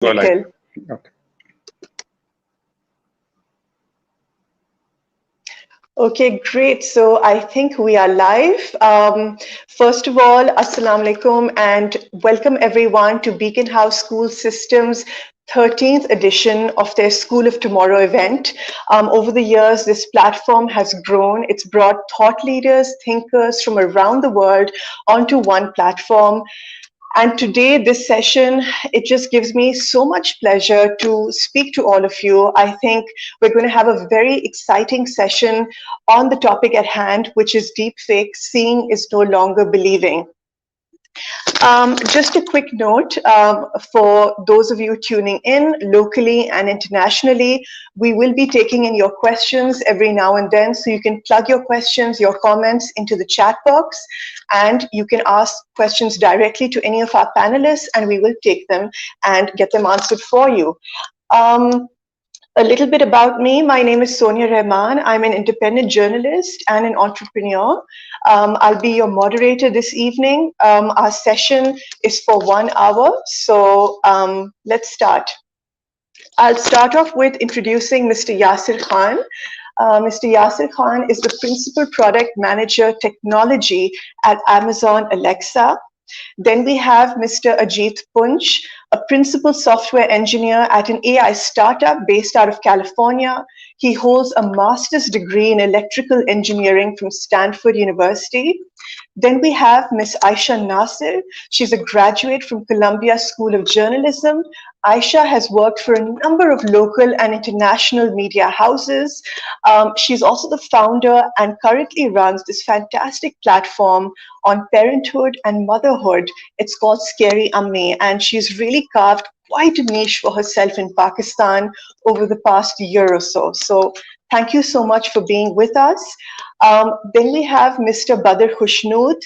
Go live. Okay. Okay, great. So I think we are live. First of all, Assalamu alaikum and welcome everyone to Beacon House School Systems 13th edition of their School of Tomorrow event. Over the years, this platform has grown. It's brought thought leaders, thinkers from around the world onto one platform. And today, this session, it just gives me so much pleasure to speak to all of you. I think we're going to have a very exciting session on the topic at hand, which is deepfakes. Seeing is no longer believing. Just a quick note for those of you tuning in locally and internationally, we will be taking in your questions every now and then. So you can plug your questions, your comments into the chat box, and you can ask questions directly to any of our panelists, and we will take them and get them answered for you. A little bit about me. My name is Sonya Rehman. I'm an independent journalist and an entrepreneur. I'll be your moderator this evening. Our session is for 1 hour. So let's start. I'll start off with introducing Mr. Yasir Khan. Mr. Yasir Khan is the Principal Product Manager Technology at Amazon Alexa. Then we have Mr. Ajit Punj, a principal software engineer at an AI startup based out of California. He holds a master's degree in electrical engineering from Stanford University. Then we have Ms. Ayesha Nasir. She's a graduate from Columbia School of Journalism. Ayesha has worked for a number of local and international media houses. She's also the founder and currently runs this fantastic platform on parenthood and motherhood. It's called Scary Ammi, and she's really carved quite a niche for herself in Pakistan over the past year or so. So thank you so much for being with us. Then we have Mr. Badar Khusnood.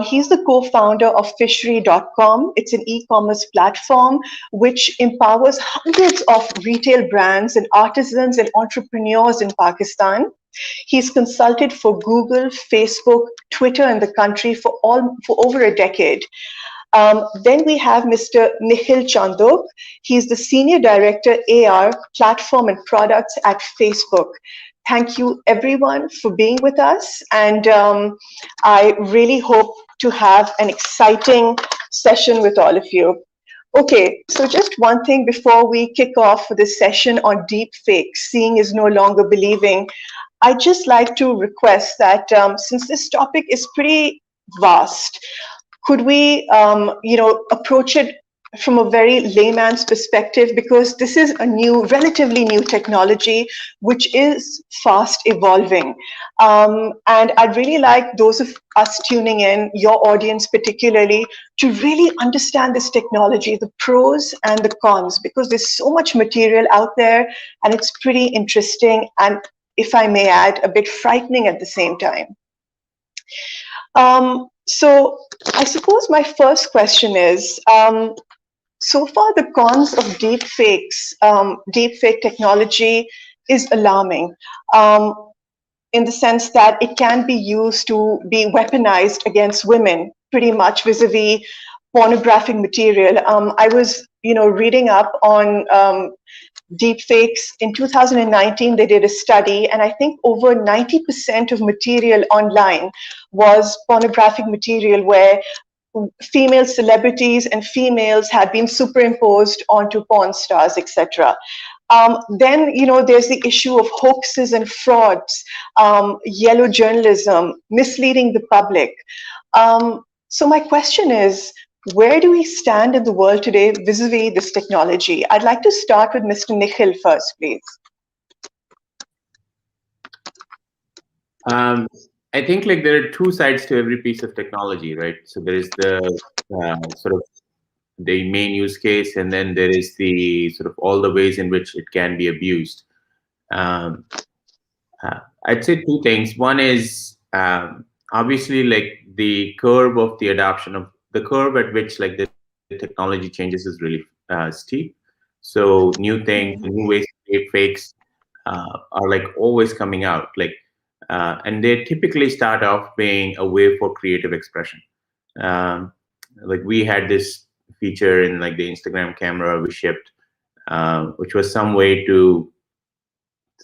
He's the co-founder of fishery.com. It's an e-commerce platform which empowers hundreds of retail brands and artisans and entrepreneurs in Pakistan. He's consulted for Google, Facebook, Twitter in the country for over a decade. Then we have Mr. Nikhil Chandok. He's the Senior Director, AR, Platform and Products at Facebook. Thank you, everyone, for being with us. And I really hope to have an exciting session with all of you. Okay, so just one thing before we kick off for this session on deepfakes, seeing is no longer believing. I'd just like to request that since this topic is pretty vast, could we, approach it from a very layman's perspective, because this is a relatively new technology, which is fast evolving. And I'd really like those of us tuning in, your audience particularly, to really understand this technology, the pros and the cons, because there's so much material out there and it's pretty interesting and, if I may add, a bit frightening at the same time. So I suppose my first question is, so far the cons of deepfakes, deepfake technology is alarming in the sense that it can be used to be weaponized against women, pretty much vis-a-vis pornographic material. I was, reading up on deepfakes. In 2019, they did a study, and I think over 90% of material online was pornographic material where female celebrities and females had been superimposed onto porn stars, etc. Then, there's the issue of hoaxes and frauds, yellow journalism, misleading the public. So my question is, where do we stand in the world today vis-a-vis this technology? I'd like to start with Mr. Nikhil first, please. I think there are two sides to every piece of technology, right? So there is the sort of the main use case, and then there is the sort of all the ways in which it can be abused. I'd say two things. One is obviously the curve of the adoption of the curve at which the technology changes is really steep. So new things, new ways to create fakes are always coming out. And they typically start off being a way for creative expression. We had this feature in like the Instagram camera we shipped, which was some way,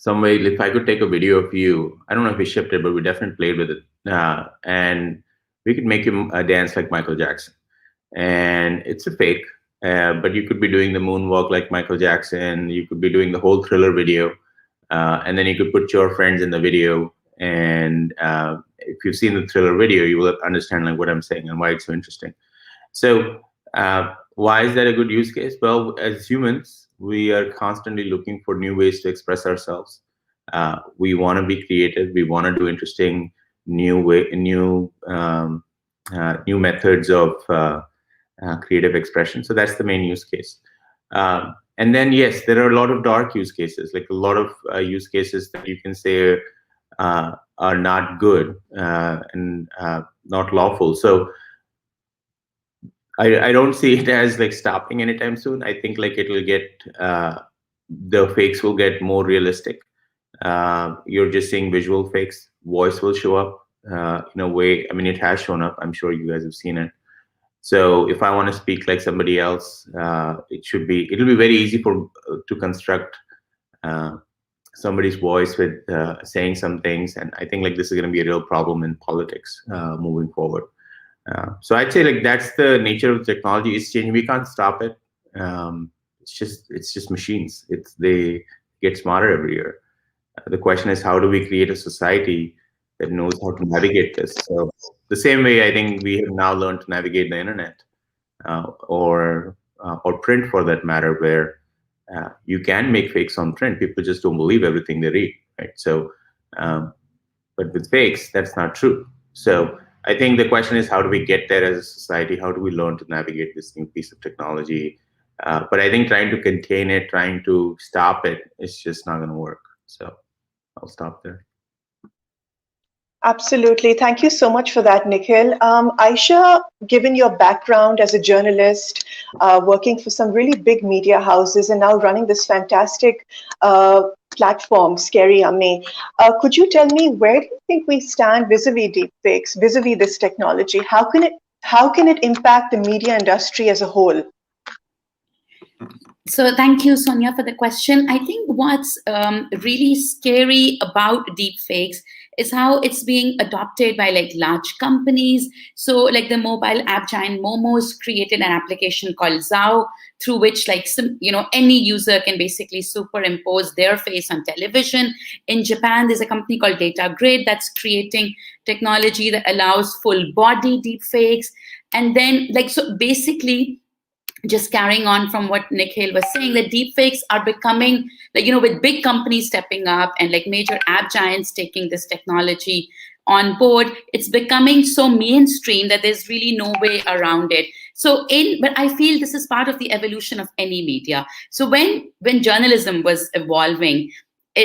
if I could take a video of you, I don't know if we shipped it, but we definitely played with it. And we could make you dance like Michael Jackson. And it's a fake, but you could be doing the moonwalk like Michael Jackson. You could be doing the whole Thriller video. And then you could put your friends in the video. And if you've seen the Thriller video, you will understand like what I'm saying and why it's so interesting. So why is that a good use case? Well, as humans, we are constantly looking for new ways to express ourselves. We want to be creative. We want to do interesting new methods of creative expression. So that's the main use case. And then, yes, there are a lot of dark use cases, like a lot of use cases that you can say are not good and not lawful. So I don't see it as like stopping anytime soon. I think like it will get, the fakes will get more realistic. You're just seeing visual fakes. Voice will show up in a way. I mean, it has shown up. I'm sure you guys have seen it. So if I want to speak like somebody else, it'll be very easy to construct somebody's voice with saying some things. And I think like this is going to be a real problem in politics moving forward. So I'd say like that's the nature of the technology. It's changing. We can't stop it. It's just machines. They get smarter every year. The question is, how do we create a society that knows how to navigate this? So the same way I think we have now learned to navigate the internet or print for that matter, where you can make fakes on print. People just don't believe everything they read, right? So, but with fakes, that's not true. So I think the question is, how do we get there as a society? How do we learn to navigate this new piece of technology? But I think trying to contain it, trying to stop it, is just not going to work. So I'll stop there. Absolutely. Thank you so much for that, Nikhil. Ayesha, given your background as a journalist, working for some really big media houses and now running this fantastic platform, Scary Yummy, could you tell me, where do you think we stand vis-a-vis deepfakes, vis-a-vis this technology? How can it impact the media industry as a whole? So thank you, Sonya, for the question. I think what's really scary about deepfakes is how it's being adopted by like large companies. So like the mobile app giant Momo's created an application called Zao, through which like any user can basically superimpose their face on television. In Japan, there's a company called Data Grid that's creating technology that allows full body deepfakes. And then so basically, just carrying on from what Nikhil was saying, that deepfakes are becoming, with big companies stepping up and like major app giants taking this technology on board, it's becoming so mainstream that there's really no way around it. But I feel this is part of the evolution of any media. So when journalism was evolving,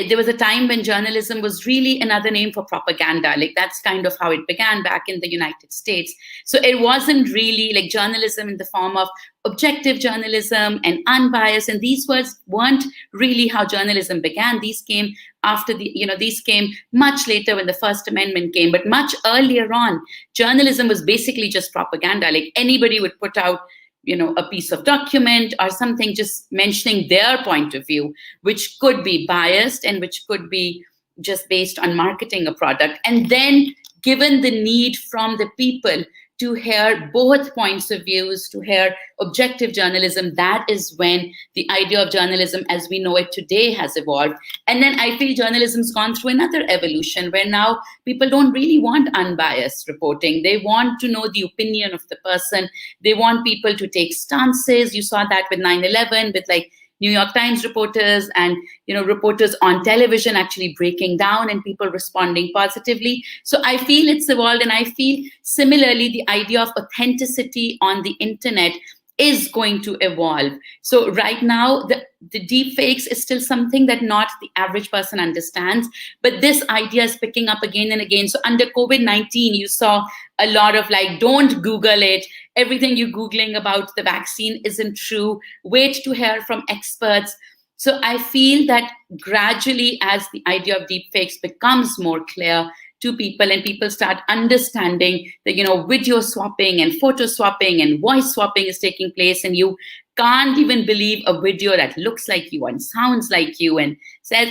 there was a time when journalism was really another name for propaganda. Like that's kind of how it began back in the United States. So it wasn't really like journalism in the form of objective journalism and unbiased. And these words weren't really how journalism began. These came after these came much later when the First Amendment came. But much earlier on, journalism was basically just propaganda. Like anybody would put out a piece of document or something just mentioning their point of view, which could be biased and which could be just based on marketing a product. And then given the need from the people to hear both points of views, to hear objective journalism, that is when the idea of journalism as we know it today has evolved. And then I feel journalism's gone through another evolution where now people don't really want unbiased reporting. They want to know the opinion of the person. They want people to take stances. You saw that with 9/11, with like New York Times reporters and reporters on television actually breaking down and people responding positively. So I feel it's evolved, and I feel similarly the idea of authenticity on the internet is going to evolve. So right now, the deep fakes is still something that not the average person understands, but this idea is picking up again and again. So under COVID-19, you saw a lot of like, don't Google it. Everything you're Googling about the vaccine isn't true. Wait to hear from experts. So I feel that gradually, as the idea of deepfakes becomes more clear, to people, and people start understanding that, video swapping and photo swapping and voice swapping is taking place, and you can't even believe a video that looks like you and sounds like you and says,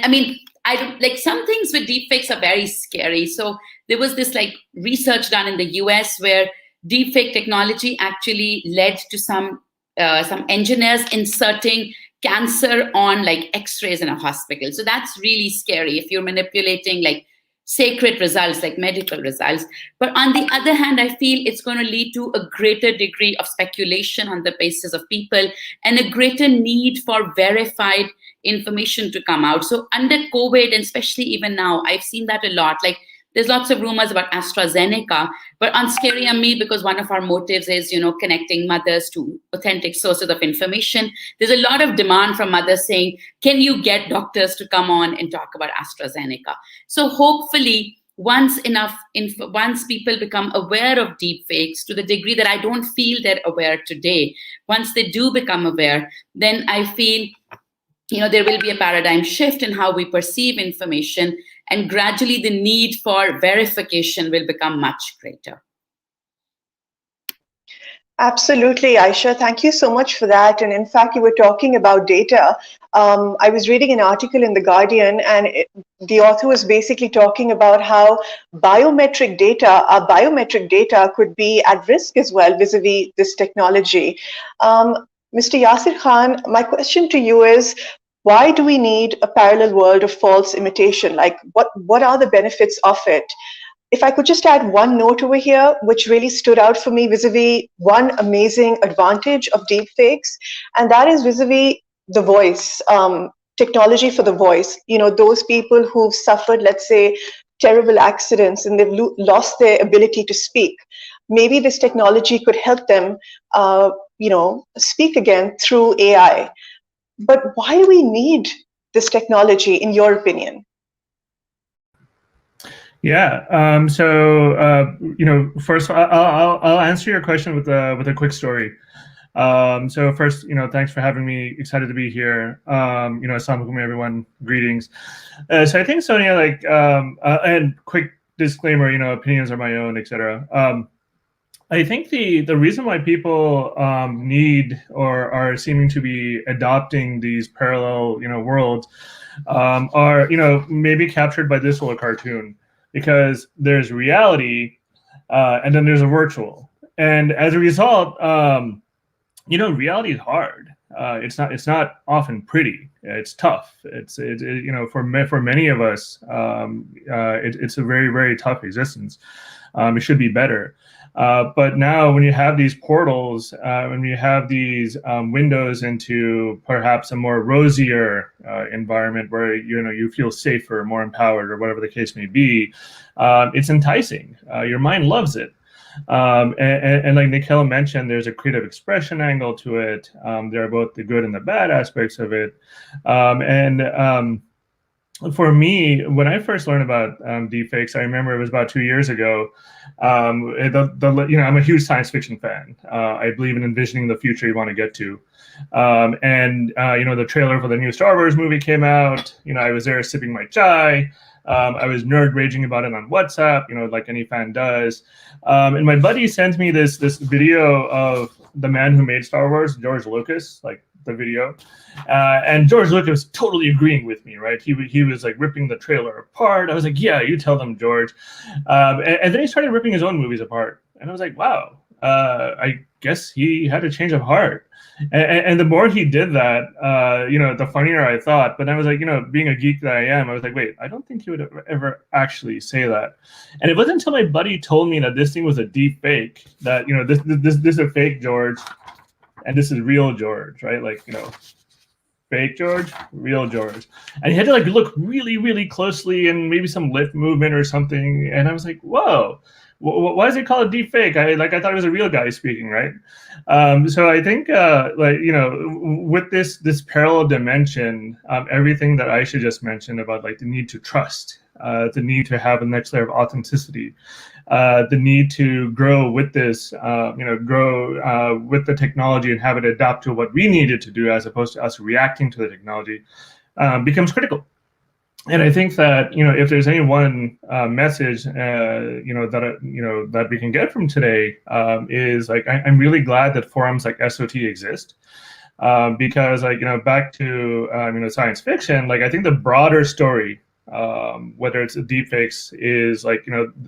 I don't, like, some things with deepfakes are very scary. So there was this research done in the US where deepfake technology actually led to some engineers inserting cancer on x-rays in a hospital. So that's really scary if you're manipulating sacred results, like medical results. But on the other hand, I feel it's going to lead to a greater degree of speculation on the basis of people and a greater need for verified information to come out. So under COVID, and especially even now, I've seen that a lot. There's lots of rumors about AstraZeneca, but on Scary on Me, because one of our motives is, connecting mothers to authentic sources of information, there's a lot of demand from mothers saying, can you get doctors to come on and talk about AstraZeneca? So hopefully, once people become aware of deepfakes to the degree that I don't feel they're aware today, once they do become aware, then I feel there will be a paradigm shift in how we perceive information, and gradually the need for verification will become much greater. Absolutely, Ayesha. Thank you so much for that. And in fact, you were talking about data. I was reading an article in The Guardian, and the author was basically talking about how our biometric data could be at risk as well vis-a-vis this technology. Mr. Yasir Khan, my question to you is, why do we need a parallel world of false imitation? What are the benefits of it? If I could just add one note over here, which really stood out for me vis-a-vis one amazing advantage of deepfakes, and that is vis-a-vis the voice, technology for the voice. Those people who've suffered, let's say, terrible accidents and they've lost their ability to speak. Maybe this technology could help them, speak again through AI. But why do we need this technology, in your opinion? Yeah. First, I'll answer your question with a quick story. So first, thanks for having me. Excited to be here. Assalamu alaikum, everyone. Greetings. So I think, Sonya, and quick disclaimer, opinions are my own, etc. I think the reason why people need or are seeming to be adopting these parallel, worlds are, maybe captured by this little cartoon, because there's reality and then there's a virtual. And as a result, reality is hard. It's not often pretty. It's tough. For many of us, it's a very, very tough existence. It should be better. But now when you have these portals, when you have these windows into perhaps a more rosier environment where, you feel safer, more empowered, or whatever the case may be, it's enticing. Your mind loves it. And like Nikhil mentioned, there's a creative expression angle to it. There are both the good and the bad aspects of it. For me, when I first learned about deepfakes, I remember it was about 2 years ago. I'm a huge science fiction fan. I believe in envisioning the future you want to get to. The trailer for the new Star Wars movie came out. I was there sipping my chai. I was nerd raging about it on WhatsApp, like any fan does. And my buddy sent me this video of the man who made Star Wars, George Lucas, the video. And George Lucas was totally agreeing with me, right? He was ripping the trailer apart. I was like, yeah, you tell them, George. And then he started ripping his own movies apart. And I was like, wow, I guess he had a change of heart. And the more he did that, the funnier I thought. But I was like, being a geek that I am, I was like, wait, I don't think he would ever actually say that. And it wasn't until my buddy told me that this thing was a deep fake, that, this is a fake George, and this is real George, right? Fake George, real George. And he had to look really, really closely and maybe some lip movement or something. And I was like, whoa. Why is it called a deep fake? I thought it was a real guy speaking, right? So I think, with this parallel dimension, everything that Ayesha just mentioned about the need to trust, the need to have a next layer of authenticity, the need to grow with this, grow with the technology and have it adapt to what we needed to do as opposed to us reacting to the technology, becomes critical. And I think that, if there's any one message, that we can get from today, is like, I'm really glad that forums like SOT exist, because back to science fiction, like I think the broader story, whether it's deepfakes, is like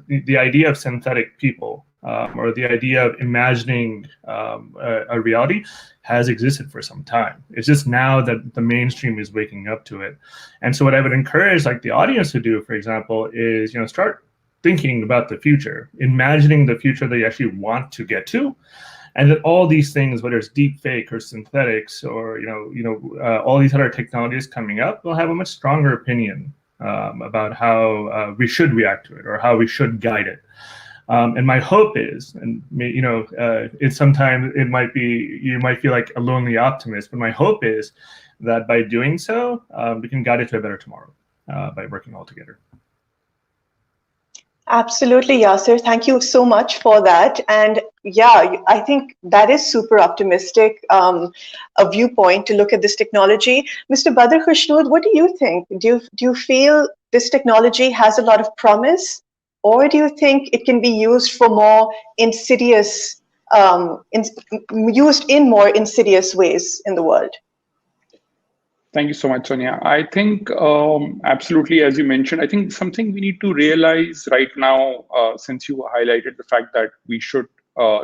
the idea of synthetic people, or the idea of imagining a reality has existed for some time. It's just now that the mainstream is waking up to it. And so what I would encourage like the audience to do, for example, is start thinking about the future, imagining the future that you actually want to get to, and that all these things, whether it's deep fake or synthetics or all these other technologies coming up, will have a much stronger opinion about how we should react to it or how we should guide it. And my hope is, and it's sometimes you might feel like a lonely optimist, but my hope is that by doing so, we can guide it to a better tomorrow by working all together. Absolutely, Yasir. Thank you so much for that. And yeah, I think that is super optimistic, a viewpoint to look at this technology. Mr. Badar Khusnood, what do you think? Do you feel this technology has a lot of promise, or do you think it can be used for more insidious, used in more insidious ways in the world? Thank you so much, Sonya. I think absolutely, as you mentioned, I think something we need to realize right now, since you highlighted the fact that we should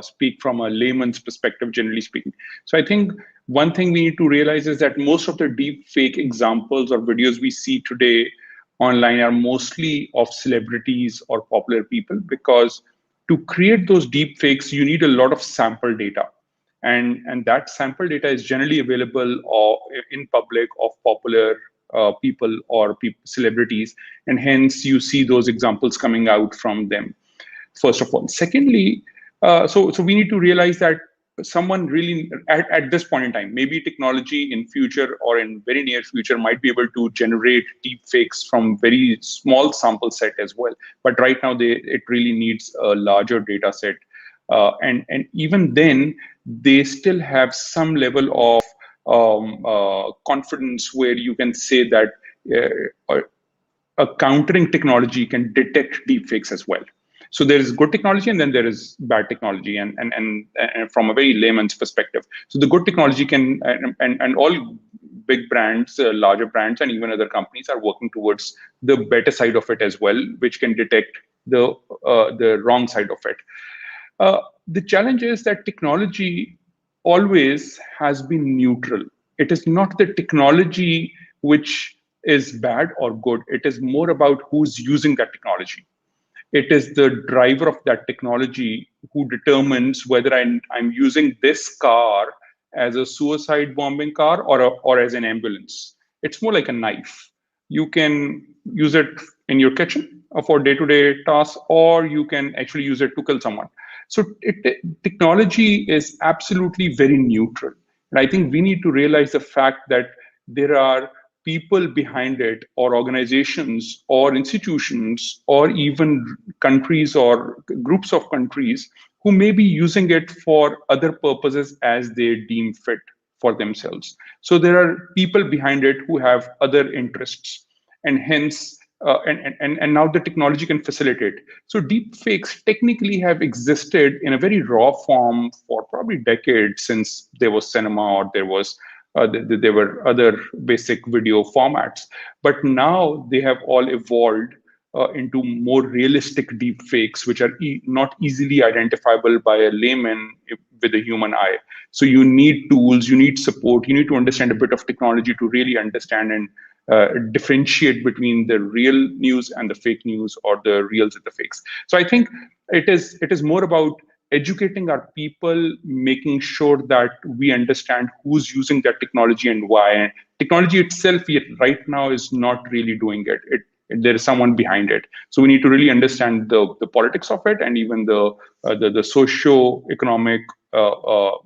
speak from a layman's perspective, generally speaking. So I think one thing we need to realize is that most of the deep fake examples or videos we see today online are mostly of celebrities or popular people, because to create those deep fakes, you need a lot of sample data. And that sample data is generally available in public of popular people or celebrities, and hence you see those examples coming out from them, first of all. Secondly, so we need to realize that someone really, at this point in time, maybe technology in future or in very near future might be able to generate deep fakes from very small sample set as well. But right now, it really needs a larger data set. And even then, they still have some level of confidence where you can say that a countering technology can detect deepfakes as well. So there is good technology and then there is bad technology, and from a very layman's perspective. So the good technology can, and all big brands, larger brands, and even other companies are working towards the better side of it as well, which can detect the wrong side of it. The challenge is that technology always has been neutral. It is not the technology which is bad or good. It is more about who's using that technology. It is the driver of that technology who determines whether I'm using this car as a suicide bombing car or as an ambulance. It's more like a knife. You can use it in your kitchen for day-to-day tasks, or you can actually use it to kill someone. So technology is absolutely very neutral. And I think we need to realize the fact that there are people behind it, or organizations or institutions, or even countries or groups of countries who may be using it for other purposes as they deem fit for themselves. So there are people behind it who have other interests, and hence and now the technology can facilitate. So deep fakes technically have existed in a very raw form for probably decades, since there was cinema or there were other basic video formats. But now they have all evolved into more realistic deep fakes, which are not easily identifiable by a layman with a human eye. So you need tools, you need support, you need to understand a bit of technology to really understand and differentiate between the real news and the fake news, or the reals and the fakes. So I think it is more about educating our people, making sure that we understand who's using that technology and why. Technology itself, yet right now, is not really doing it. There is someone behind it. So we need to really understand the politics of it, and even the socio-economic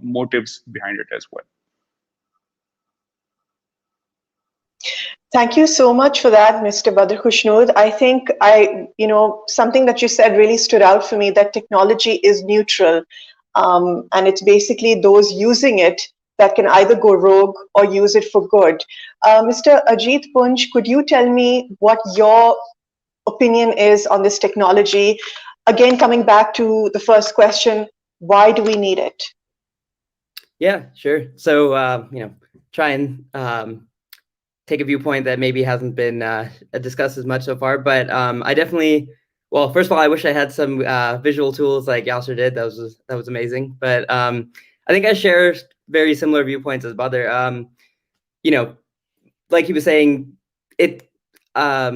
motives behind it as well. Thank you so much for that, Mr. Badar Khusnood. I think something that you said really stood out for me, that technology is neutral. And it's basically those using it that can either go rogue or use it for good. Mr. Ajit Punj, could you tell me what your opinion is on this technology? Again, coming back to the first question, why do we need it? Yeah, sure. So, try and take a viewpoint that maybe hasn't been discussed as much so far, but I definitely, well, first of all, I wish I had some visual tools like Yasir did. That was amazing. But I think I share very similar viewpoints as Badar. Like he was saying, it a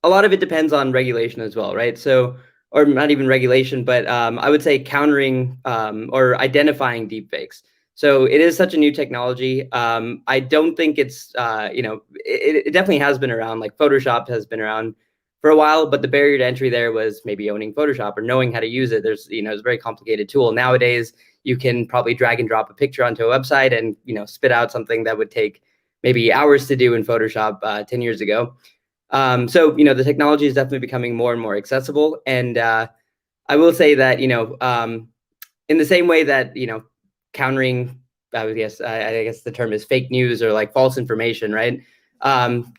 lot of it depends on regulation as well, right? So, or not even regulation, but I would say countering or identifying deepfakes. So it is such a new technology. I don't think it's, it definitely has been around, like Photoshop has been around for a while, but the barrier to entry there was maybe owning Photoshop or knowing how to use it. There's, it's a very complicated tool. Nowadays, you can probably drag and drop a picture onto a website and, spit out something that would take maybe hours to do in Photoshop 10 years ago. So, the technology is definitely becoming more and more accessible. And I will say that, in the same way that, countering, I guess the term is fake news or like false information, right?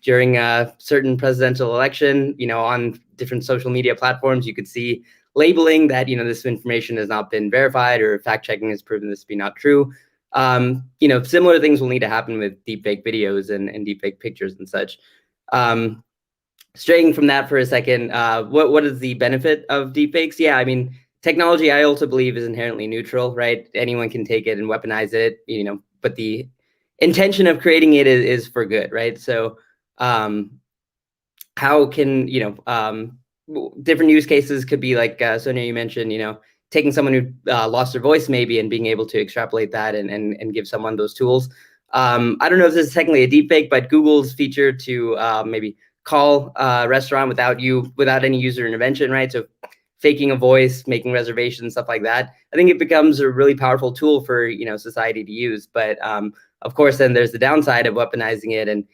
During a certain presidential election, on different social media platforms, you could see labeling that, this information has not been verified or fact checking has proven this to be not true. Similar things will need to happen with deepfake videos and deepfake pictures and such. Straying from that for a second, what is the benefit of deepfakes? Yeah, I mean, technology, I also believe, is inherently neutral, right? Anyone can take it and weaponize it, but the intention of creating it is for good, right? So how can, different use cases could be like, Sonya, you mentioned, taking someone who lost their voice maybe and being able to extrapolate that and give someone those tools. I don't know if this is technically a deepfake, but Google's feature to maybe call a restaurant without any user intervention, right? So faking a voice, making reservations, stuff like that. I think it becomes a really powerful tool for, society to use. But of course, then there's the downside of weaponizing it. And,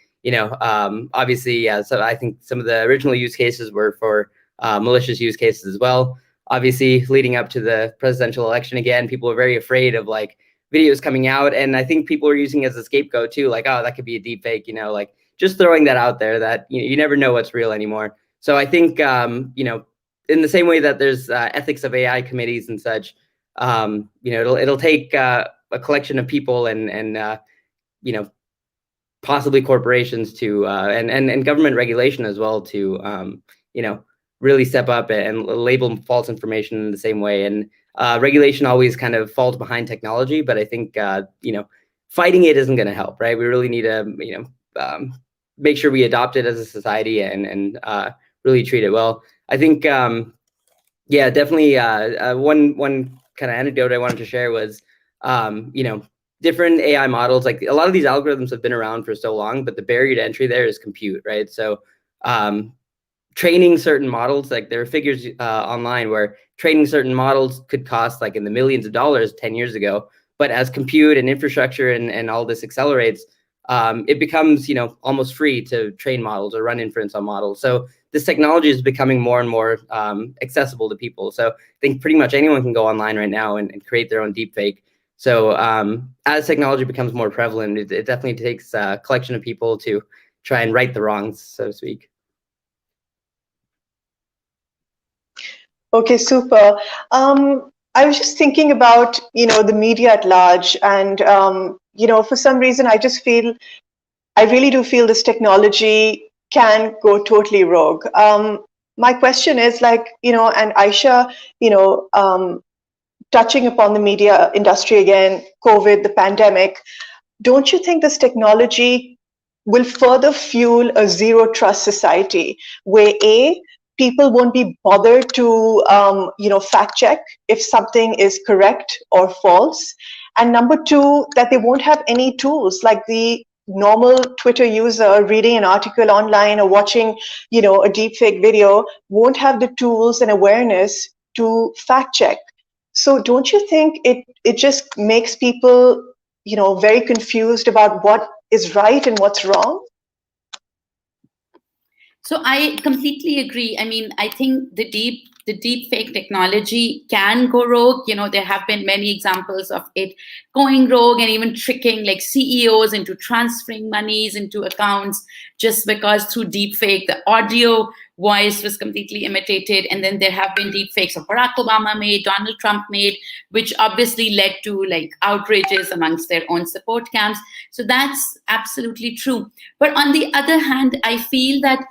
obviously, yeah, so I think some of the original use cases were for malicious use cases as well. Obviously, leading up to the presidential election again, people were very afraid of like videos coming out. And I think people were using it as a scapegoat too, like, oh, that could be a deepfake, like just throwing that out there that you never know what's real anymore. So I think, in the same way that there's ethics of AI committees and such, it'll take a collection of people and possibly corporations to and government regulation as well to really step up and label false information in the same way. And regulation always kind of falls behind technology, but I think fighting it isn't going to help, right? We really need to make sure we adopt it as a society and really treat it well. I think, yeah, definitely. One kind of anecdote I wanted to share was, different AI models. Like a lot of these algorithms have been around for so long, but the barrier to entry there is compute, right? So, training certain models, like there are figures online where training certain models could cost like in the millions of dollars 10 years ago. But as compute and infrastructure and all this accelerates, it becomes, almost free to train models or run inference on models. So this technology is becoming more and more accessible to people. So I think pretty much anyone can go online right now and create their own deepfake. So as technology becomes more prevalent, it definitely takes a collection of people to try and right the wrongs, so to speak. Okay, super. I was just thinking about, the media at large, and, for some reason, I really do feel this technology can go totally rogue. My question is and Ayesha, touching upon the media industry again, COVID, the pandemic, don't you think this technology will further fuel a zero trust society where people won't be bothered to, fact check if something is correct or false. And number two, that they won't have any tools like the normal Twitter user reading an article online or watching, a deepfake video won't have the tools and awareness to fact check. So don't you think it just makes people, very confused about what is right and what's wrong? So I completely agree. I mean, I think the the deepfake technology can go rogue. There have been many examples of it going rogue and even tricking like CEOs into transferring monies into accounts just because through deepfake, the audio voice was completely imitated. And then there have been deepfakes of Barack Obama made, Donald Trump made, which obviously led to like outrages amongst their own support camps. So that's absolutely true. But on the other hand, I feel that,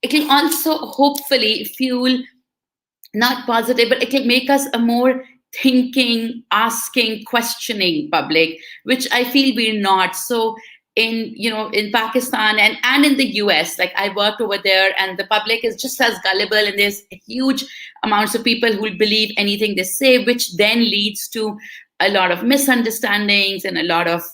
it will also hopefully fuel not positive, but it will make us a more thinking, asking, questioning public, which I feel we're not. So in Pakistan and in the US, like I worked over there, and the public is just as gullible, and there's huge amounts of people who will believe anything they say, which then leads to a lot of misunderstandings and a lot of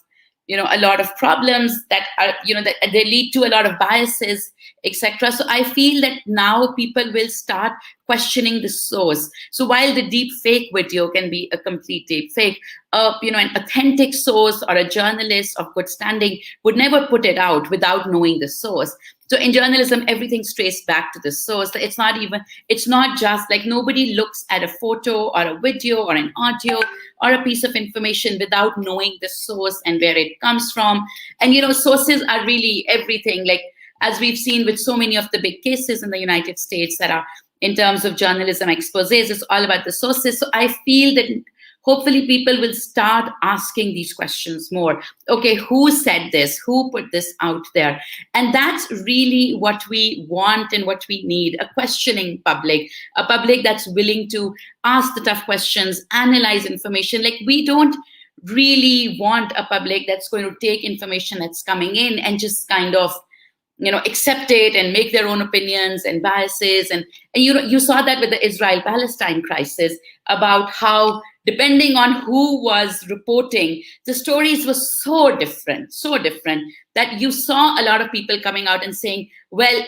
problems that are, that they lead to a lot of biases, etc. So I feel that now people will start questioning the source. So while the deep fake video can be a complete deep fake, an authentic source or a journalist of good standing would never put it out without knowing the source. So in journalism, everything's traced back to the source. It's not just like nobody looks at a photo or a video or an audio or a piece of information without knowing the source and where it comes from. And, sources are really everything. Like, as we've seen with so many of the big cases in the United States that are in terms of journalism exposés, it's all about the sources. So I feel that hopefully people will start asking these questions more. Okay, who said this? Who put this out there? And that's really what we want and what we need, a questioning public, a public that's willing to ask the tough questions, analyze information. Like, we don't really want a public that's going to take information that's coming in and just kind of accept it and make their own opinions and biases. And you saw that with the Israel-Palestine crisis, about how, depending on who was reporting, the stories were so different that you saw a lot of people coming out and saying, well,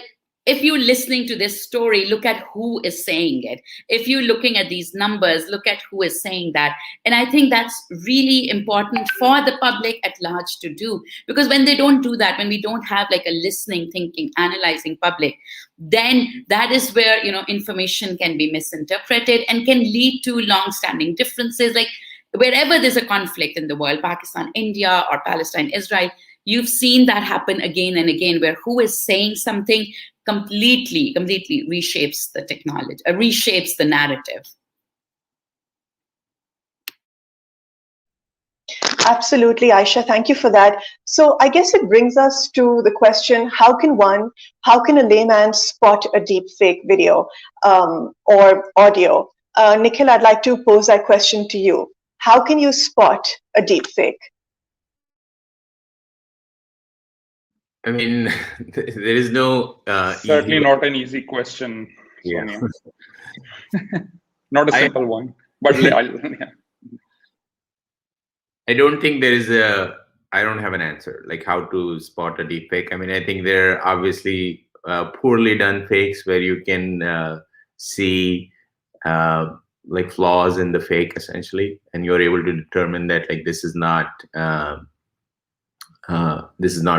if you're listening to this story, look at who is saying it. If you're looking at these numbers, look at who is saying that. And I think that's really important for the public at large to do, because when they don't do that, when we don't have like a listening, thinking, analyzing public, then that is where, information can be misinterpreted and can lead to long-standing differences. Like, wherever there's a conflict in the world, Pakistan, India, or Palestine, Israel, you've seen that happen again and again, where who is saying something completely reshapes the technology, reshapes the narrative. Absolutely, Ayesha, thank you for that. So I guess it brings us to the question, how can a layman spot a deep fake video or audio? Nikhil, I'd like to pose that question to you. How can you spot a deep fake? I mean, there is no certainly not an easy question, Sonya. Not a simple one, but yeah. I don't think there is I don't have an answer, like how to spot a deep fake. I mean, I think there are obviously poorly done fakes where you can see like flaws in the fake, essentially, and you're able to determine that like this is not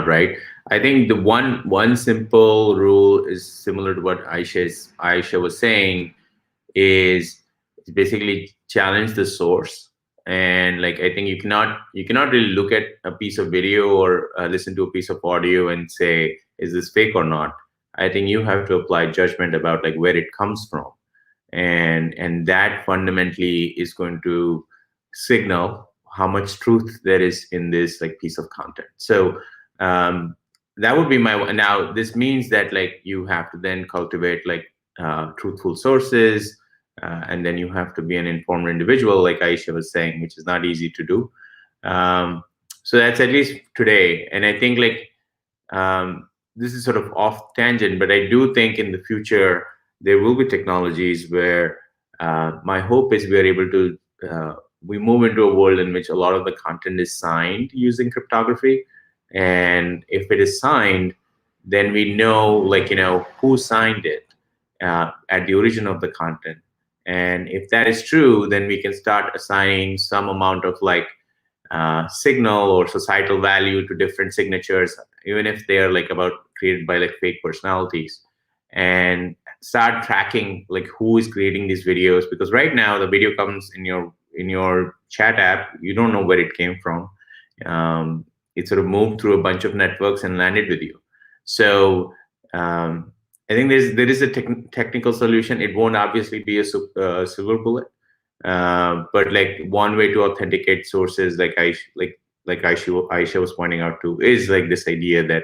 right. I think the one simple rule is similar to what Ayesha was saying, is basically challenge the source. And like, I think you cannot really look at a piece of video or listen to a piece of audio and say, is this fake or not? I think you have to apply judgment about like where it comes from, and that fundamentally is going to signal how much truth there is in this like piece of content. So that would be my. Now this means that like you have to then cultivate like truthful sources, and then you have to be an informed individual, like Ayesha was saying, which is not easy to do. So that's at least today. And I think like this is sort of off tangent, but I do think in the future there will be technologies where my hope is we are able to we move into a world in which a lot of the content is signed using cryptography. And if it is signed, then we know, like, who signed it at the origin of the content. And if that is true, then we can start assigning some amount of like signal or societal value to different signatures, even if they are like created by like fake personalities. And start tracking like who is creating these videos, because right now the video comes in your chat app, you don't know where it came from. It sort of moved through a bunch of networks and landed with you. So I think there is a technical solution. It won't obviously be a silver bullet, but like one way to authenticate sources, like Ayesha was pointing out too, is like this idea that,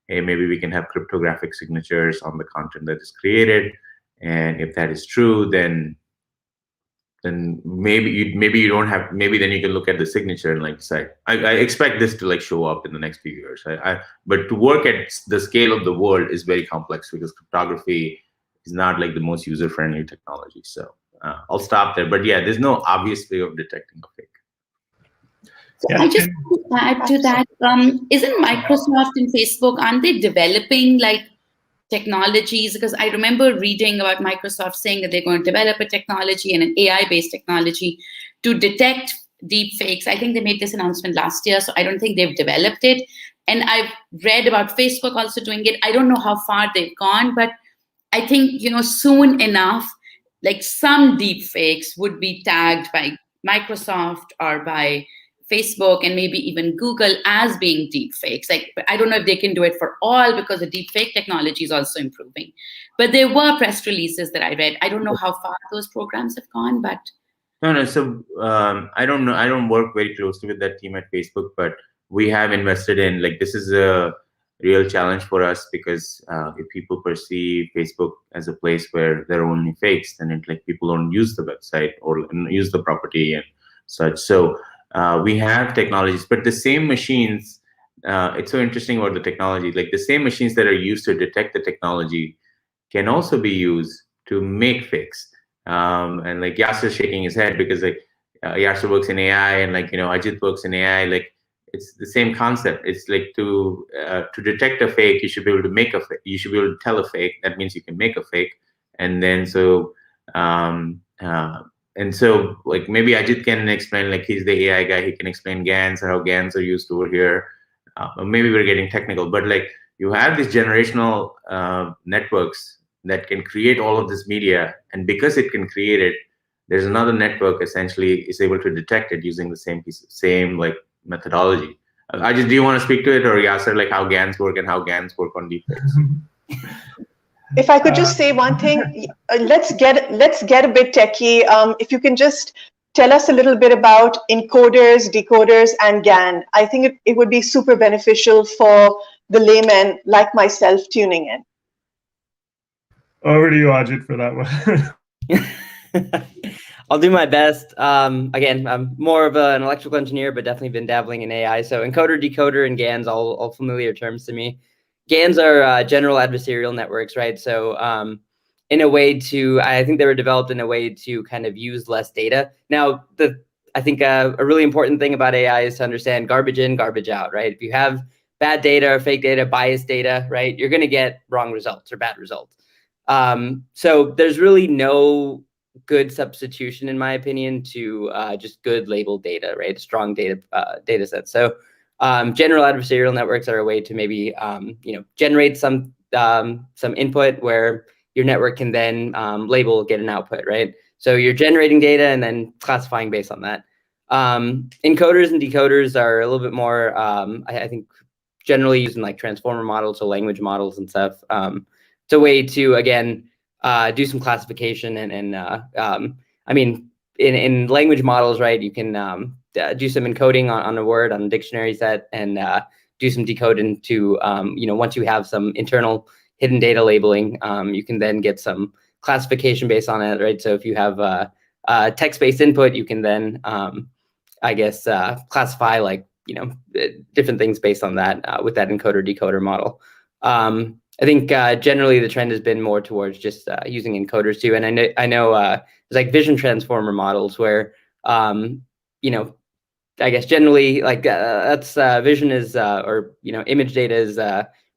hey, maybe we can have cryptographic signatures on the content that is created, and if that is true, then maybe you don't have, maybe then you can look at the signature and like decide. I expect this to like show up in the next few years. But to work at the scale of the world is very complex, because cryptography is not like the most user-friendly technology. So I'll stop there. But yeah, there's no obvious way of detecting a fake. I just want to add to that. Isn't Microsoft and Facebook, aren't they developing like technologies? Because I remember reading about Microsoft saying that they're going to develop a technology and an AI-based technology to detect deep fakes. I think they made this announcement last year, so I don't think they've developed it. And I've read about Facebook also doing it. I don't know how far they've gone, but I think, soon enough, like some deep fakes would be tagged by Microsoft or by Facebook and maybe even Google as being deep fakes. Like, I don't know if they can do it for all, because the deep fake technology is also improving. But there were press releases that I read. I don't know how far those programs have gone, but. No. So I don't know. I don't work very closely with that team at Facebook, but we have invested in, like, this is a real challenge for us, because if people perceive Facebook as a place where there are only fakes, then it, like, people don't use the website or use the property and such. So we have technologies, but the same machines, it's so interesting about the technology, like the same machines that are used to detect the technology can also be used to make fakes. And like Yasir shaking his head, because like Yasir works in AI, and like, Ajit works in AI, like it's the same concept. It's like to detect a fake, you should be able to make a fake. You should be able to tell a fake. That means you can make a fake. And then and so like maybe Ajit can explain, like he's the AI guy, he can explain GANs and how GANs are used over here. Maybe we're getting technical, but like you have these generational networks that can create all of this media, and because it can create it, there's another network essentially is able to detect it using the same like methodology. Ajit, do you want to speak to it, or Yasir, like how GANs work and how GANs work on deepfakes? If I could just say one thing, let's get a bit techie. If you can just tell us a little bit about encoders, decoders, and GAN. I think it would be super beneficial for the layman like myself tuning in. Over to you, Ajit, for that one. I'll do my best. Again, I'm more of an electrical engineer, but definitely been dabbling in AI. So encoder, decoder, and GANs, all familiar terms to me. GANs are general adversarial networks, right? So in a way to, I think they were developed in a way to kind of use less data. Now, I think a really important thing about AI is to understand garbage in, garbage out, right? If you have bad data or fake data, biased data, right, you're going to get wrong results or bad results. So there's really no good substitution, in my opinion, to just good labeled data, right? Strong data sets. So general adversarial networks are a way to maybe generate some input where your network can then label, get an output, right? So you're generating data and then classifying based on that. Encoders and decoders are a little bit more, I think, generally using like transformer models, so language models and stuff. It's a way to, again, do some classification and I mean, in language models, right, you can do some encoding on a word, on a dictionary set, and do some decoding to, once you have some internal hidden data labeling, you can then get some classification based on it, right? So if you have a text-based input, you can then, I guess, classify like, different things based on that with that encoder-decoder model. I think generally the trend has been more towards just using encoders too. And I know there's like vision transformer models where, I guess generally like that's vision is or image data is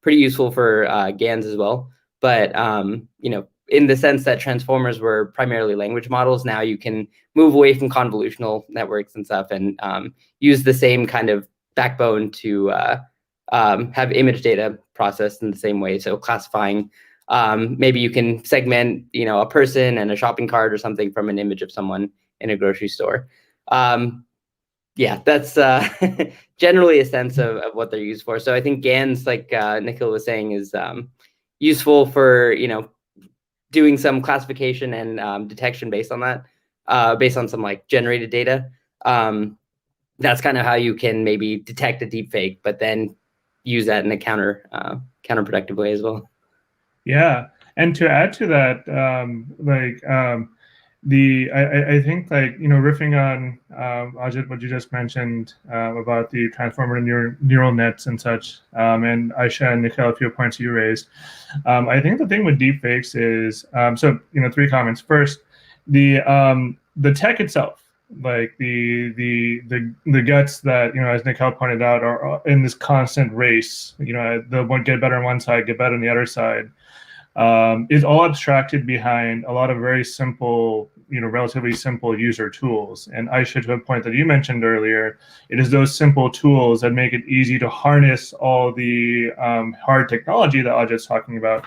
pretty useful for GANs as well. But in the sense that transformers were primarily language models, now you can move away from convolutional networks and stuff and use the same kind of backbone to have image data processed in the same way. So classifying maybe you can segment, a person and a shopping cart or something from an image of someone in a grocery store. Yeah, that's generally a sense of what they're used for. So I think GANs, like Nikhil was saying, is useful for doing some classification and detection based on that, based on some like generated data. That's kind of how you can maybe detect a deepfake, but then use that in a counterproductive way as well. Yeah, and to add to that, I think riffing on Ajit, what you just mentioned about the transformer neural nets and such, and Ayesha and Nikhil, a few points you raised. I think the thing with deepfakes is so 3 comments. First, the tech itself, like the guts that as Nikhil pointed out are in this constant race. The one get better on one side, get better on the other side. Is all abstracted behind a lot of very simple, relatively simple user tools. And Ayesha, to a point that you mentioned earlier, it is those simple tools that make it easy to harness all the hard technology that Ajit's talking about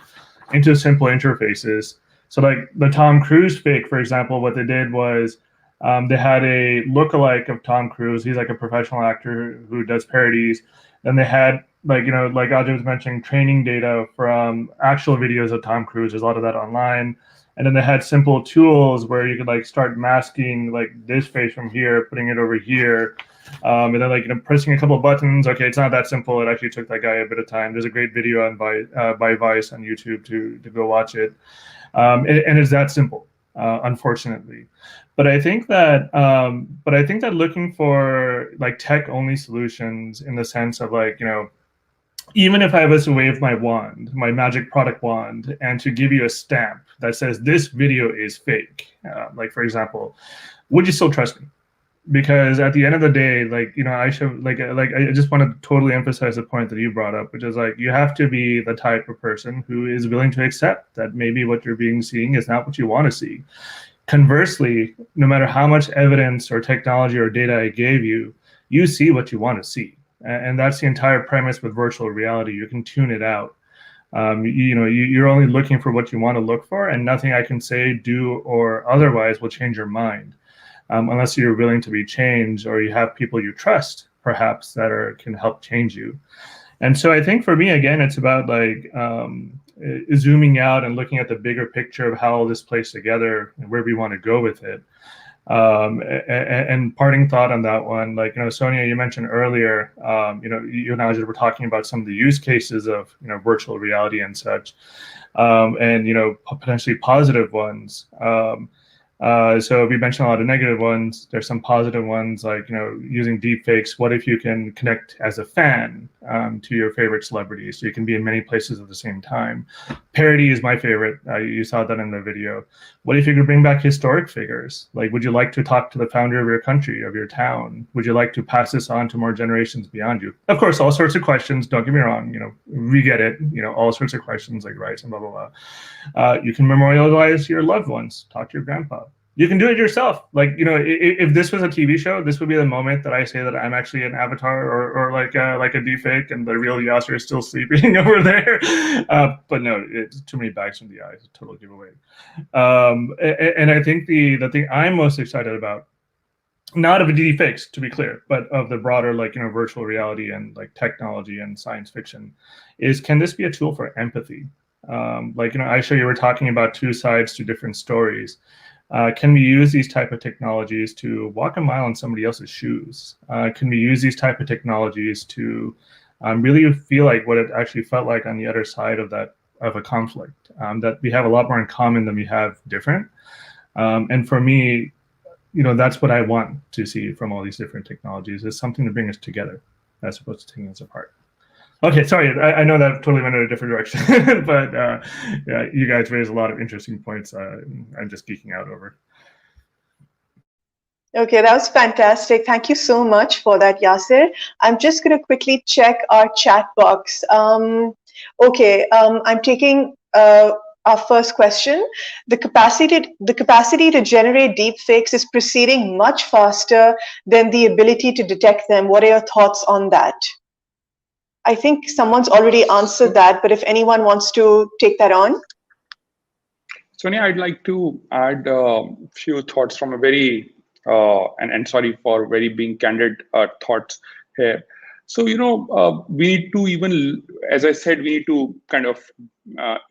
into simple interfaces. So like the Tom Cruise fake, for example, what they did was they had a lookalike of Tom Cruise. He's like a professional actor who does parodies. Then they had like Ajit was mentioning, training data from actual videos of Tom Cruise. There's a lot of that online. And then they had simple tools where you could start masking this face from here, putting it over here. And then pressing a couple of buttons. Okay, it's not that simple. It actually took that guy a bit of time. There's a great video on by Vice on YouTube to go watch it. And it's that simple, unfortunately. But I think that looking for tech-only solutions in the sense of even if I was to wave my wand, my magic product wand, and to give you a stamp that says this video is fake, for example, would you still trust me? Because at the end of the day, I should I just want to totally emphasize the point that you brought up, which is you have to be the type of person who is willing to accept that maybe what you're seeing is not what you want to see. Conversely, no matter how much evidence or technology or data I gave you, you see what you want to see. And that's the entire premise with virtual reality. You can tune it out. You're only looking for what you want to look for, and nothing I can say, do, or otherwise will change your mind, unless you're willing to be changed or you have people you trust, perhaps, that can help change you. And so I think for me, again, it's about zooming out and looking at the bigger picture of how all this plays together and where we want to go with it. And parting thought on that one, Sonya, you mentioned earlier, you and Ajit were talking about some of the use cases of virtual reality and such, and potentially positive ones. So we mentioned a lot of negative ones. There's some positive ones, using deepfakes. What if you can connect as a fan to your favorite celebrity, so you can be in many places at the same time? Parody is my favorite. You saw that in the video. What if you could bring back historic figures? Would you like to talk to the founder of your country, of your town? Would you like to pass this on to more generations beyond you? Of course, all sorts of questions. Don't get me wrong. We get it. All sorts of questions rights and blah, blah, blah. You can memorialize your loved ones. Talk to your grandpa. You can do it yourself. If this was a TV show, this would be the moment that I say that I'm actually an avatar or like a deepfake, and the real Yasir is still sleeping over there. But no, it's too many bags from the eyes. A total giveaway. And I think the thing I'm most excited about, not of deepfakes, to be clear, but of the broader virtual reality and technology and science fiction, is can this be a tool for empathy? Ayesha, you were talking about two sides to different stories. Can we use these type of technologies to walk a mile in somebody else's shoes? Can we use these type of technologies to really feel like what it actually felt like on the other side of a conflict? That we have a lot more in common than we have different. And for me, that's what I want to see from all these different technologies, is something to bring us together as opposed to taking us apart. Okay, sorry, I know that totally went in a different direction, but yeah, you guys raised a lot of interesting points. I'm just geeking out over. Okay, that was fantastic. Thank you so much for that, Yasir. I'm just going to quickly check our chat box. Okay, I'm taking our first question. The capacity to generate deepfakes is proceeding much faster than the ability to detect them. What are your thoughts on that? I think someone's already answered that, but if anyone wants to take that on. Sonia, I'd like to add a few thoughts from a very, and sorry for very being candid thoughts here. So, we need to even, as I said, we need to kind of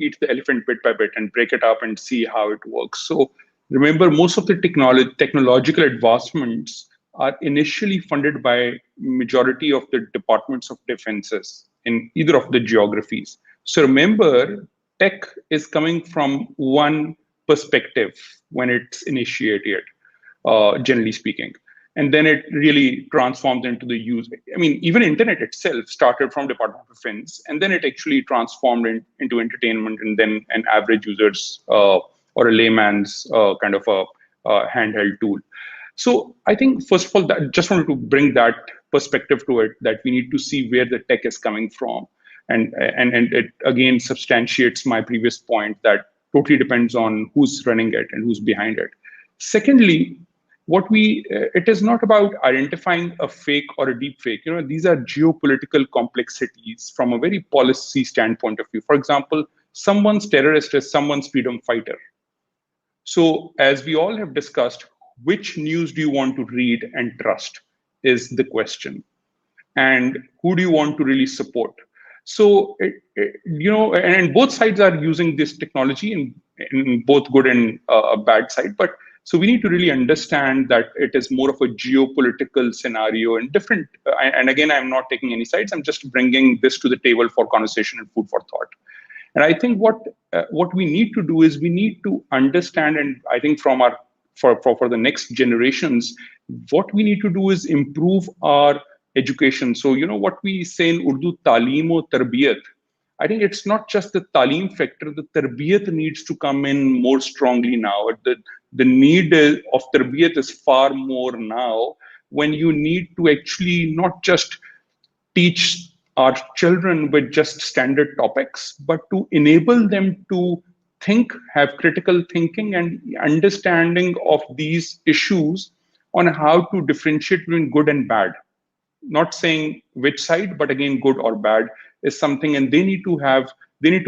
eat the elephant bit by bit and break it up and see how it works. So remember, most of the technological advancements are initially funded by majority of the departments of defenses in either of the geographies. So remember, tech is coming from one perspective when it's initiated, generally speaking. And then it really transforms into the use. I mean, even internet itself started from Department of Defense, and then it actually transformed into entertainment, and then an average user's or a layman's kind of a handheld tool. So I think, first of all, just wanted to bring that perspective to it, that we need to see where the tech is coming from. And it again substantiates my previous point that totally depends on who's running it and who's behind it. Secondly, it is not about identifying a fake or a deep fake. These are geopolitical complexities from a very policy standpoint of view. For example, someone's terrorist is someone's freedom fighter. So as we all have discussed, which news do you want to read and trust is the question. And who do you want to really support? So, and both sides are using this technology in both good and a bad side. But so we need to really understand that it is more of a geopolitical scenario and different. And again, I'm not taking any sides. I'm just bringing this to the table for conversation and food for thought. And I think what we need to do is we need to understand, and I think for the next generations, what we need to do is improve our education. So, what we say in Urdu, talim or tarbiyat, I think it's not just the talim factor, the tarbiyat needs to come in more strongly now. The need of tarbiyat is far more now, when you need to actually not just teach our children with just standard topics, but to enable them to think, have critical thinking and understanding of these issues on how to differentiate between good and bad. Not saying which side, but again, good or bad is something, and they need to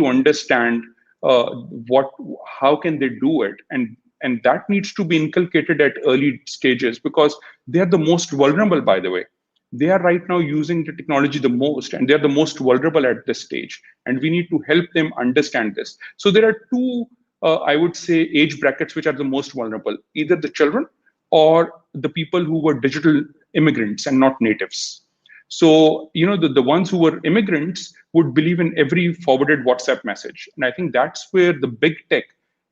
understand how can they do it, and that needs to be inculcated at early stages, because they are the most vulnerable, by the way. They are right now using the technology the most, and they're the most vulnerable at this stage, and we need to help them understand this. So there are two, I would say, age brackets which are the most vulnerable, either the children or the people who were digital immigrants and not natives. So, the ones who were immigrants would believe in every forwarded WhatsApp message. And I think that's where the big tech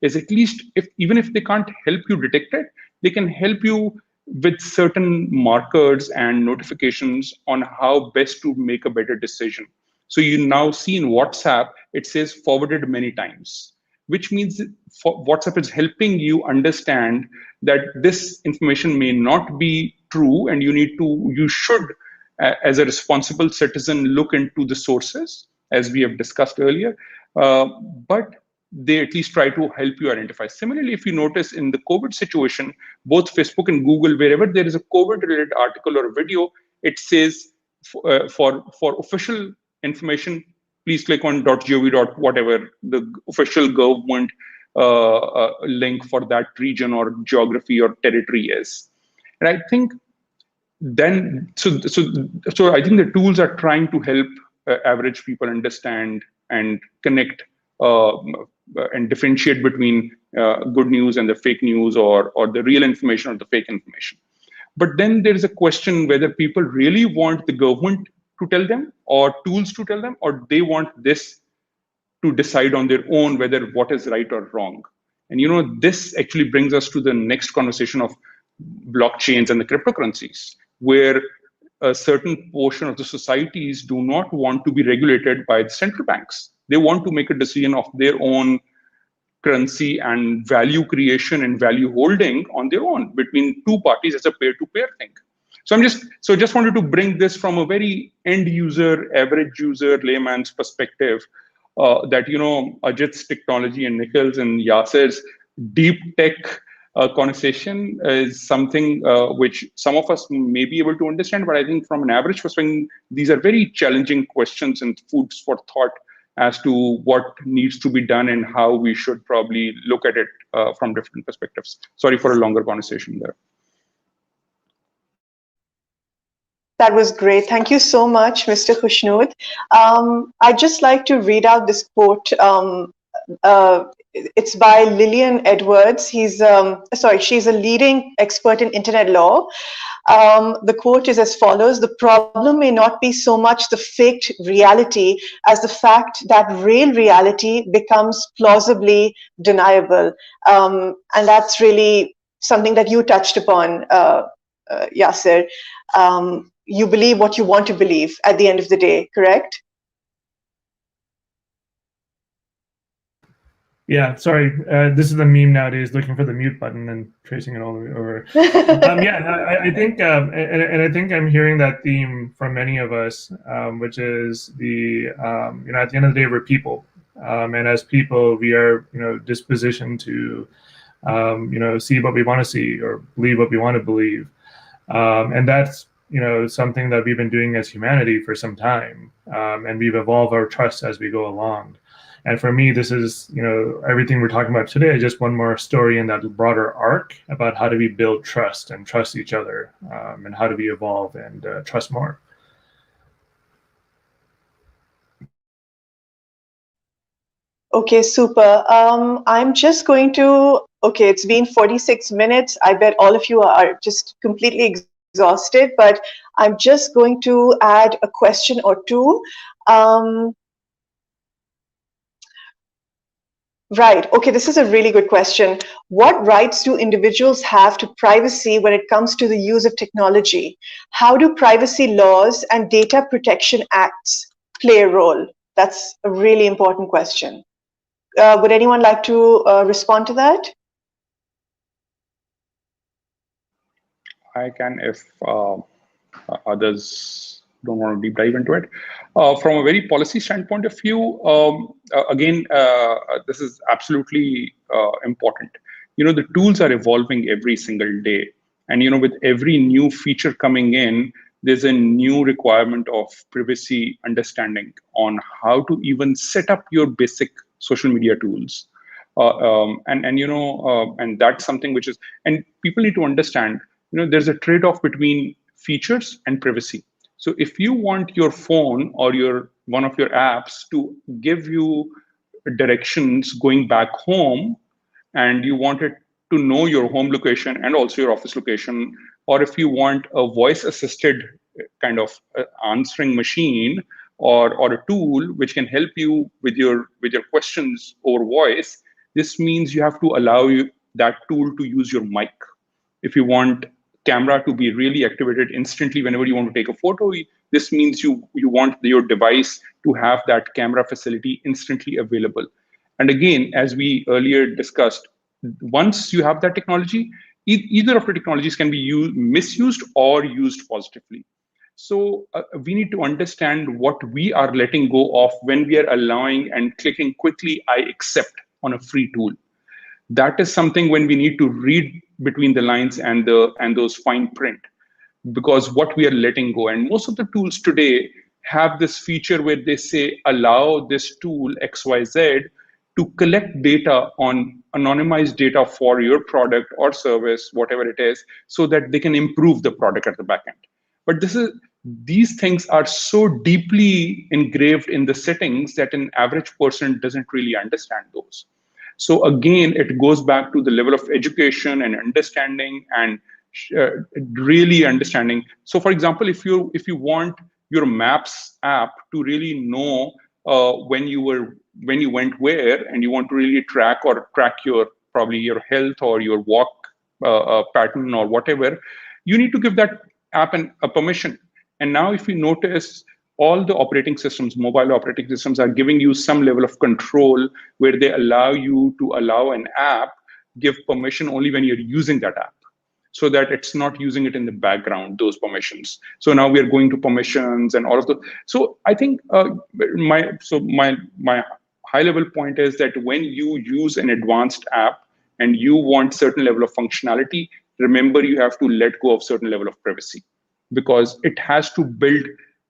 is, at least even if they can't help you detect it, they can help you with certain markers and notifications on how best to make a better decision. So you now see in WhatsApp, it says forwarded many times, which means WhatsApp is helping you understand that this information may not be true, and you should, as a responsible citizen, look into the sources, as we have discussed earlier. But they at least try to help you identify. Similarly, if you notice in the COVID situation, both Facebook and Google, wherever there is a COVID-related article or a video, it says for official information, please click on .gov. Whatever the official government link for that region or geography or territory is. And I think then, so I think the tools are trying to help average people understand and connect and differentiate between good news and the fake news, or the real information or the fake information. But then there is a question whether people really want the government to tell them or tools to tell them, or they want this to decide on their own whether what is right or wrong. And this actually brings us to the next conversation of blockchains and the cryptocurrencies, where a certain portion of the societies do not want to be regulated by the central banks. They want to make a decision of their own currency and value creation and value holding on their own between two parties as a peer-to-peer thing. So just wanted to bring this from a very end user, average user, layman's perspective, that Ajit's technology and Nikhil's and Yasir's deep tech conversation is something which some of us may be able to understand, but I think from an average perspective, these are very challenging questions and foods for thought as to what needs to be done and how we should probably look at it from different perspectives. Sorry for a longer conversation there. That was great. Thank you so much, Mr. Khusnood. I'd just like to read out this quote. It's by Lillian Edwards. She's a leading expert in internet law. The quote is as follows: "The problem may not be so much the faked reality as the fact that real reality becomes plausibly deniable." And that's really something that you touched upon, Yasir. You believe what you want to believe at the end of the day, correct? Yeah, sorry. This is the meme nowadays, looking for the mute button and tracing it all the way over. I think, and I think I'm hearing that theme from many of us, which is the, at the end of the day, we're people. And as people, we are, dispositioned to, see what we want to see or believe what we want to believe. And that's, something that we've been doing as humanity for some time. And we've evolved our trust as we go along. And for me, this is, everything we're talking about today is just one more story in that broader arc about how do we build trust and trust each other, and how do we evolve and trust more. Okay, super. I'm just going to, okay, it's been 46 minutes. I bet all of you are just completely exhausted, but I'm just going to add a question or two. Right. Okay, this is a really good question. What rights do individuals have to privacy when it comes to the use of technology? How do privacy laws and data protection acts play a role? That's a really important question. Would anyone like to respond to that? I can, if others don't want to deep dive into it. From a very policy standpoint of view, again, this is absolutely important. The tools are evolving every single day. And, with every new feature coming in, there's a new requirement of privacy understanding on how to even set up your basic social media tools. And that's something which is, and people need to understand, there's a trade-off between features and privacy. So if you want your phone or one of your apps to give you directions going back home, and you want it to know your home location and also your office location, or if you want a voice-assisted kind of answering machine or a tool which can help you with your questions over voice, this means you have to allow that tool to use your mic. If you want camera to be really activated instantly whenever you want to take a photo, this means you want your device to have that camera facility instantly available. And again, as we earlier discussed, once you have that technology, either of the technologies can be misused or used positively. So we need to understand what we are letting go of when we are allowing and clicking quickly, I accept on a free tool. That is something when we need to read between the lines and those fine print, because what we are letting go. And most of the tools today have this feature where they say, allow this tool XYZ to collect data on anonymized data for your product or service, whatever it is, so that they can improve the product at the back end. But these things are so deeply engraved in the settings that an average person doesn't really understand those. So again, it goes back to the level of education and understanding and really understanding. So for example, if you want your Maps app to really know when you went where, and you want to really track your probably your health or your walk pattern or whatever, you need to give that app a permission. And now if you notice, all the operating systems, mobile operating systems, are giving you some level of control where they allow you to allow an app give permission only when you're using that app, so that it's not using it in the background, those permissions. So now we are going to permissions and all of those. So I think my high level point is that when you use an advanced app, and you want certain level of functionality, remember you have to let go of certain level of privacy, because it has to build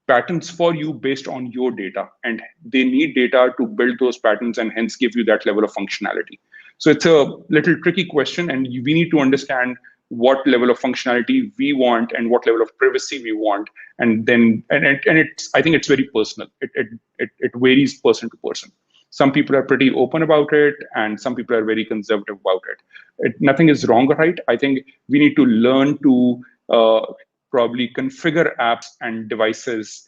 patterns for you based on your data, and they need data to build those patterns and hence give you that level of functionality. So it's a little tricky question, and we need to understand what level of functionality we want and what level of privacy we want, and then it's, I think it's very personal. It varies person to person. Some people are pretty open about it, and some people are very conservative about it. Nothing is wrong or right. I think we need to learn to probably configure apps and devices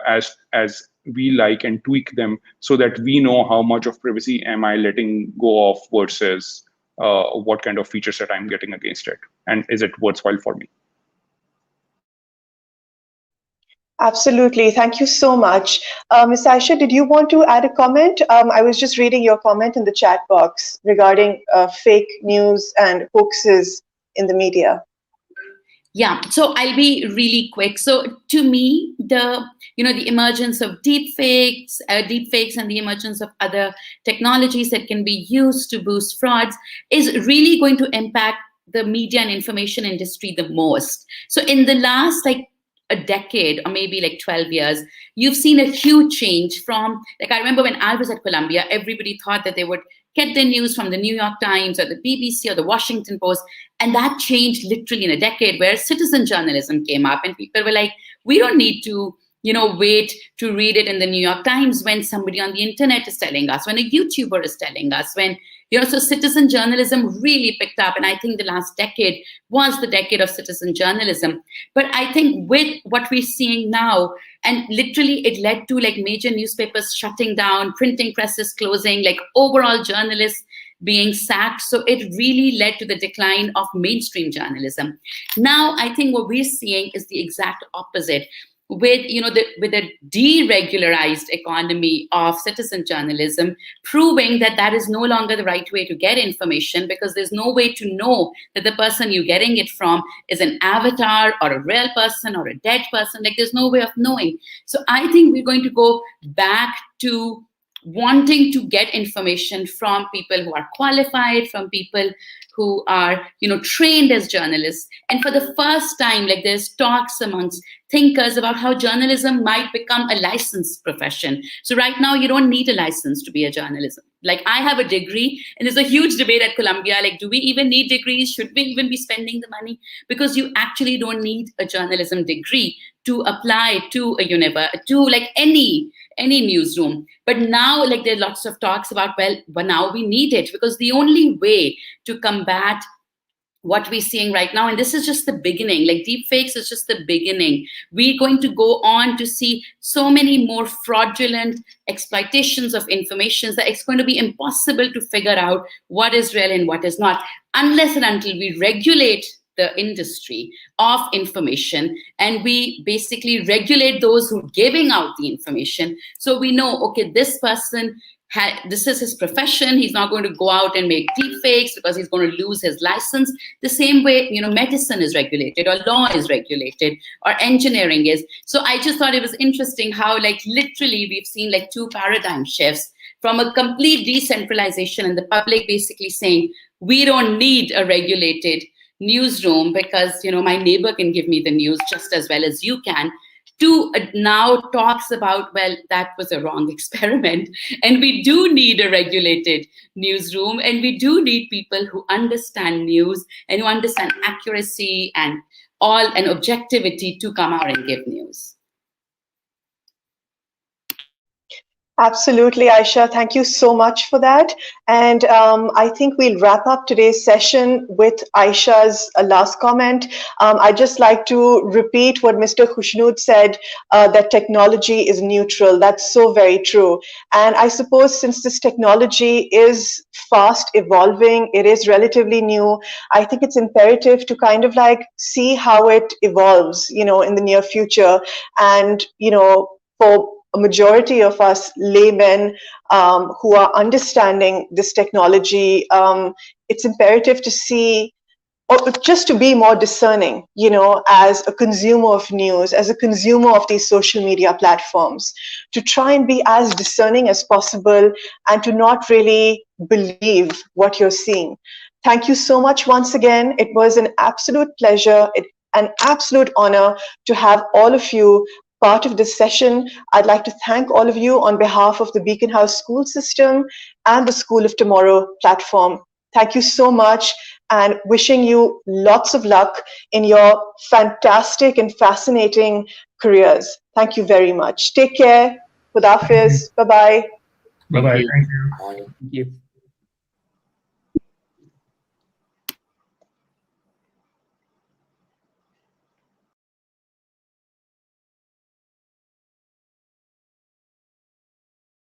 as we like and tweak them so that we know how much of privacy am I letting go of versus what kind of feature set I'm getting against it, and is it worthwhile for me? Absolutely. Thank you so much. Ms. Ayesha, did you want to add a comment? I was just reading your comment in the chat box regarding fake news and hoaxes in the media. Yeah, so I'll be really quick. So to me, the emergence of deepfakes and the emergence of other technologies that can be used to boost frauds is really going to impact the media and information industry the most. So in the last a decade or maybe 12 years, you've seen a huge change from, I remember when I was at Columbia, everybody thought that they would get their news from the New York Times or the BBC or the Washington Post. And that changed literally in a decade, where citizen journalism came up and people were like, we don't need to, wait to read it in the New York Times when somebody on the internet is telling us, when a YouTuber is telling us, when, so citizen journalism really picked up. And I think the last decade was the decade of citizen journalism. But I think with what we're seeing now, and literally it led to major newspapers shutting down, printing presses closing, overall journalists being sacked. So it really led to the decline of mainstream journalism. Now, I think what we're seeing is the exact opposite. With with a deregularized economy of citizen journalism, proving that that is no longer the right way to get information, because there's no way to know that the person you're getting it from is an avatar or a real person or a dead person. There's no way of knowing. So I think we're going to go back to wanting to get information from people who are qualified, from people who are trained as journalists. And for the first time, there's talks amongst thinkers about how journalism might become a licensed profession. So right now, you don't need a license to be a journalist. I have a degree, and there's a huge debate at Columbia, do we even need degrees? Should we even be spending the money? Because you actually don't need a journalism degree to apply to a any newsroom. But now, there are lots of talks about, but now we need it, because the only way to combat what we're seeing right now, and this is just the beginning, deepfakes is just the beginning. We're going to go on to see so many more fraudulent exploitations of information that it's going to be impossible to figure out what is real and what is not, unless and until we regulate the industry of information, and we basically regulate those who are giving out the information. So we know, okay, this person, this is his profession. He's not going to go out and make deepfakes because he's going to lose his license. The same way, medicine is regulated, or law is regulated, or engineering is. So I just thought it was interesting how, literally, we've seen two paradigm shifts from a complete decentralization and the public basically saying, we don't need a regulated newsroom because my neighbor can give me the news just as well as you can, to now talks about, well, that was a wrong experiment, and we do need a regulated newsroom, and we do need people who understand news and who understand accuracy and objectivity to come out and give news. Absolutely, Ayesha. Thank you so much for that. And I think we'll wrap up today's session with Ayesha's last comment. I'd just like to repeat what Mr. Khusnood said, that technology is neutral. That's so very true. And I suppose since this technology is fast evolving, it is relatively new, I think it's imperative to kind of see how it evolves, in the near future. And, for a majority of us laymen who are understanding this technology, it's imperative to see, or just to be more discerning, as a consumer of news, as a consumer of these social media platforms, to try and be as discerning as possible and to not really believe what you're seeing. Thank you so much once again. It was an absolute pleasure, an absolute honor to have all of you part of this session. I'd like to thank all of you on behalf of the Beacon House School System and the School of Tomorrow platform. Thank you so much, and wishing you lots of luck in your fantastic and fascinating careers. Thank you very much. Take care. Khudafiz. Bye-bye. Bye-bye. you. Thank you. Bye. Thank you.